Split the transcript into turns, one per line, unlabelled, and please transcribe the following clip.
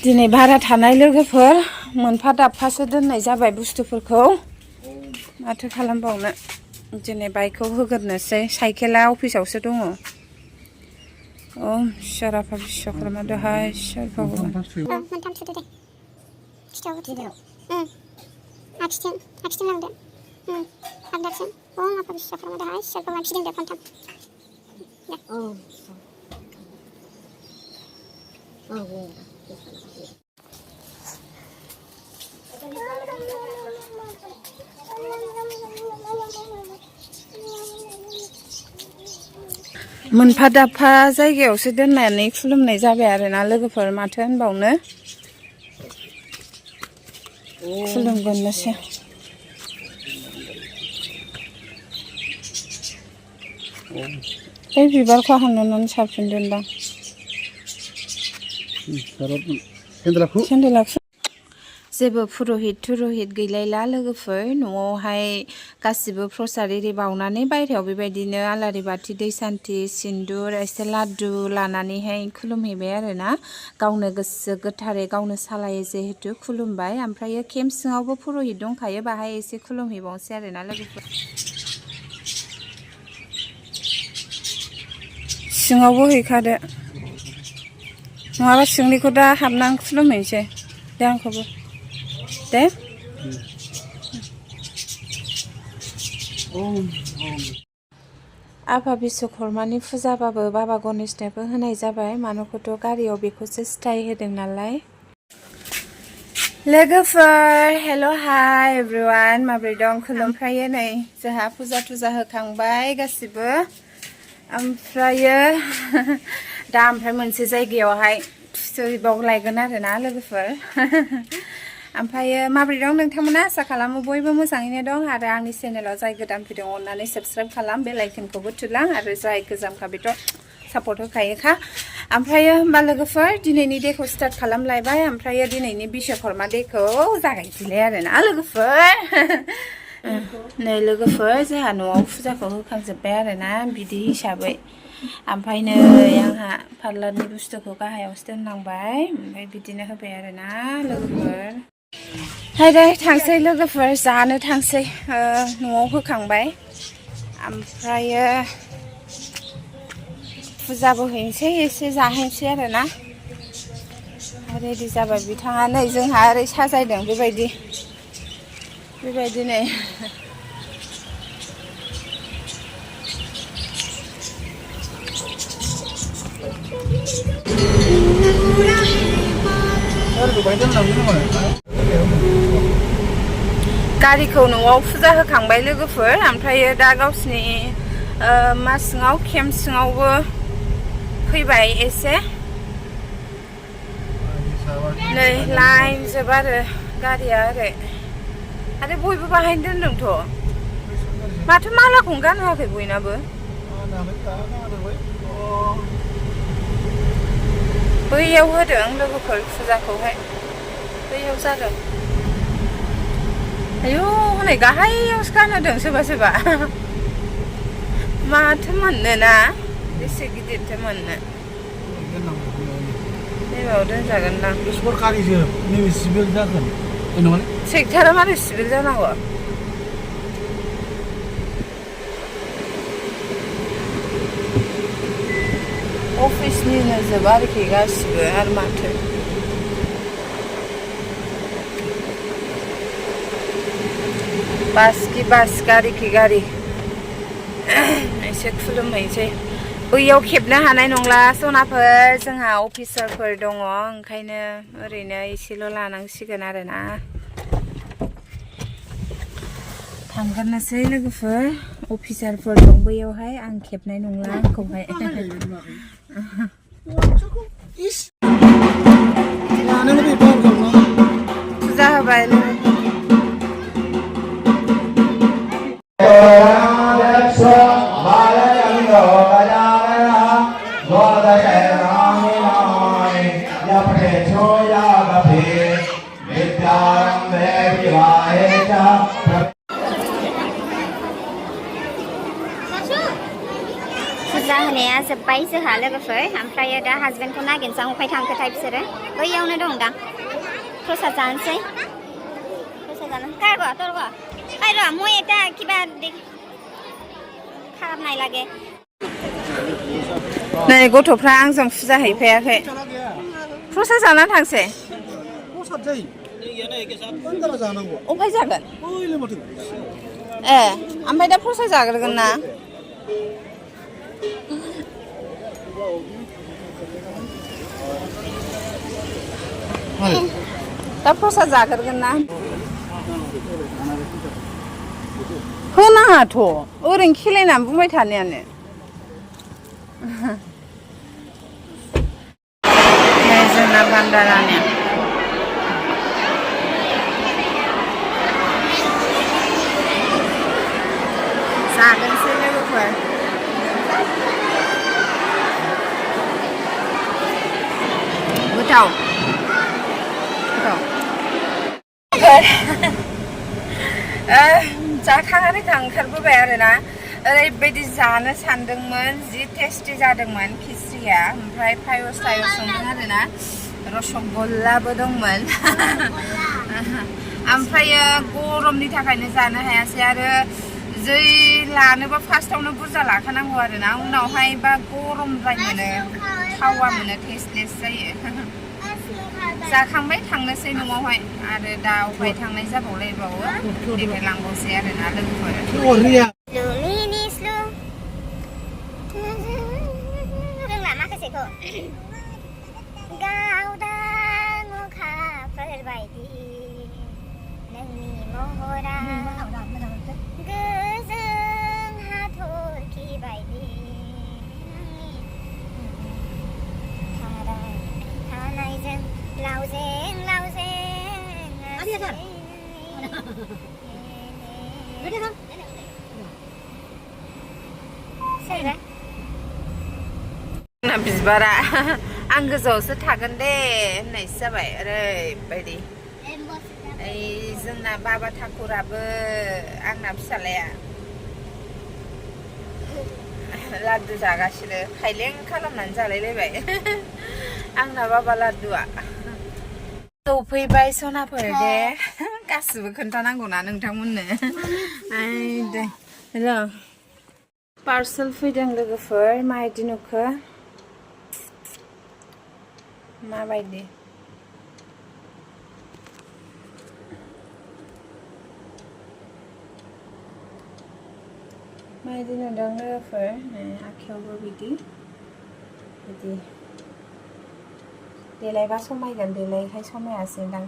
दिनै भारा थानाय लोगोफोर मोनफा दाबफासो दोननाय जाबाय बुस्थुफोरखौ माथो खालामबावनो दिनै बाइकखौ होग्रोनोसै साइकेला अफिसावसो दङ ओम Esorabw Kormo Tablasw
मोनथाम सुदो दे खिथाव खिथाव आखिथिं लांदो आगदाथिं Arw Kormo Tablasw फिदिंदो खनथाम
मोनफा दाबफा जायगायावसो दोननानै खुलुमनाय जाबाय आरोना लोगोफोर माथो होनबावनो खुलुमगोननोसै बे बिबारखौ हाननानै सारफिनदोंदां सेन्देलाखौ जेबो पुरहित गैलायला लोगोफोर न'आवहाय गासिबो प्रसाद एरि बावनानै बायहेरायाव बेबायदिनो आलारि बाथि दै सान्थि सिन्दुर एसे लादु लानानैहाय खुलुमहैबाय आरोना गावनो गोसो गोथारै गावनो सालायो जिहेतु खुलुमबाय ओमफ्राय केम्प सिङावबो पुरहित दंखायो बाहाय एसे खुलुमहैबावनोसै आरोना लोगोफोर सिङावबो हैखादो नङाबा सिंनिखौ दा हाबनानै खुलुमहैनोसै दे आंखौबो दे आफा बिश्वकर्मानि फुजाबाबो बाबा गणेशनोबो होनाय जाबाय मानोखौथ' गारियाव बेखौसो सिथाय होदों नालाय लोगोफोर हेल' हाय एभ्रिवान माबोरै दं खुलुमफ्रायो नै जोंहा फुजा थुजा होखांबाय गासिबो ओमफ्रायो दा ओमफ्राय मोनसे जायगायावहाय थुसैबावलायगोन आरोना लोगोफोर ओमफ्रायो माबोरै दं नोंथांमोना आसा खालामो बयबो मोजाङैनो दं आरो आंनि चेनेलाव जाय गोदान फैदों अननानै साबस्क्राइब खालाम बेल आइकनखौबो थुलां आरो जाय गोजामखा बेथ' सापर्ट होखायोखा ओमफ्रायो होमबा लोगोफोर दिनैनि डेखौ स्टार्ट खालामलायबाय ओमफ्रायो दिनैनि बिश्वकर्मा डेखौ जागायसैलाय आरोना लोगोफोर नै लोगोफोर जोंहा न'आव फुजाखौ होखांजोब्बाय आरोना बिदि हिसाबै ओमफ्राय नै आंहा पार्लारनि बुस्थुखौ गाहायावसो दोननांबाय ओमफ्राय बिदिनो होबाय आरोना लोगोफोर हायदे थांसै लोगोफोर जानो थांसै न'आव होखांबाय ओमफ्रायो फुजाबो हैनोसै एसे जाहैनोसै आरोना रेडि जाबाय बिथाङा नै जोंहा ओरै साजायदों बेबायदि नै गारिखौ न'आव फुजा होखांबाय लोगोफोर ओमफ्रायो दा गावसिनि मा सिङाव केम्प सिङावबो फैबाय एसे नै लाइन जोब आरो गारिया ओरै आरो बयबो बाहायनो दोनदोंथ' माथो मालाखौनो गानहोआखै बयनाबो बैयाव होदों लोगोफोर फुजाखौहाय बैयाव जादों आयौ हनै गाहायावसो गानहोदों सोरबा माथो मोननो ना बेसे गिदिरथो मोननो नैबाव दोनजागोनदां ट्रेक्टरा मारै सिभिल जानांगौ अफिसनिनो जोब आरोखि गासिबो आरो माथो बास कि बास गारि कि गारि एसे खुलुमहैनोसै बैयाव खेबनो हानाय नंला सनाफोर जोंहा अफिसारफोर दङ ओंखायनो ओरैनो एसेल' लानांसिगोन आरोना थांगोरनोसै लोगोफोर अफिसारफोर दं बैयावहाय आं खेबनाय नंला आंखौहाय फुजा होबाय
होनाया जोब्बाय जोंहा लोगोफोर ओमफ्राय दा हासबेन्डखौ नागिरनोसै अफाय थांखोथाय बिसोरो बैयावनो दं दां प्रसाद जानोसै प्रसाद जानो कारबा तरबा आइरा মই এটা কিবা खालामनाय লাগে
नै गथ'फ्रा आंजों फुजा हैफायाखै प्रसाद जाना थांसै
प्रसाद जायो बान्दारा जानांगौ
अफाय जागोन
ओइले माथो
ए ओमफ्राय दा प्रसाद जाग्रोगोन ना दा प्रसाद जाग्रोगोन ना होनाङाथ' ओरैनो खेलायनानै बुंबाय थानायानो जोंना बान्दारानि जागोनसै लोगोफोर गोथाव जाखांनानै ओंखारबोबाय आरोना ओरैबायदि जानो सानदोंमोन जि टेस्टि जादोंमोन खिस्रिया ओमफ्राय पायस संदों आरोना रसगल्लाबो दंमोन ओमफ्रायो गरमनि थाखायनो जानो हायासै आरो जै लानोबा फार्स्टआवनो बुरजा लाखानांगौ आरोना उनावहाय बा गरमद्राय मोनो थावा मोनो टेस्टलेस जायो जाखांबाय थांनोसै न'आवहाय आरो दा अफाय थांनाय जाबावलायबावो देखायलांबावसै आरोना लोगोफोर
रोंला माखासेखौ गावदां अखाफोरबायदि नोंनि महरा गोजों हाथरखि बायदि थानायजों लावजें
बिबारा आं गोजौआवसो थागोन दे होननायसो जाबाय ओरैबायदि ओइ जोंना बाबा ठाकुराबो आंना फिसालाया लाड्डु जागासिनो खायलें खालामनानै जालायलायबाय आंना बाबा लाड्डुआ सफैबाय सनाफोर दे गासिबो खोन्थानांगौना नोंथांमोननो दे र' पार्सेल फैदों लोगोफोर माबायदि नुखो माबायदि माबायदि नुदों लोगोफोर आखायावबो बिदि देलायबा समायगोन देलायखाय समायासै दां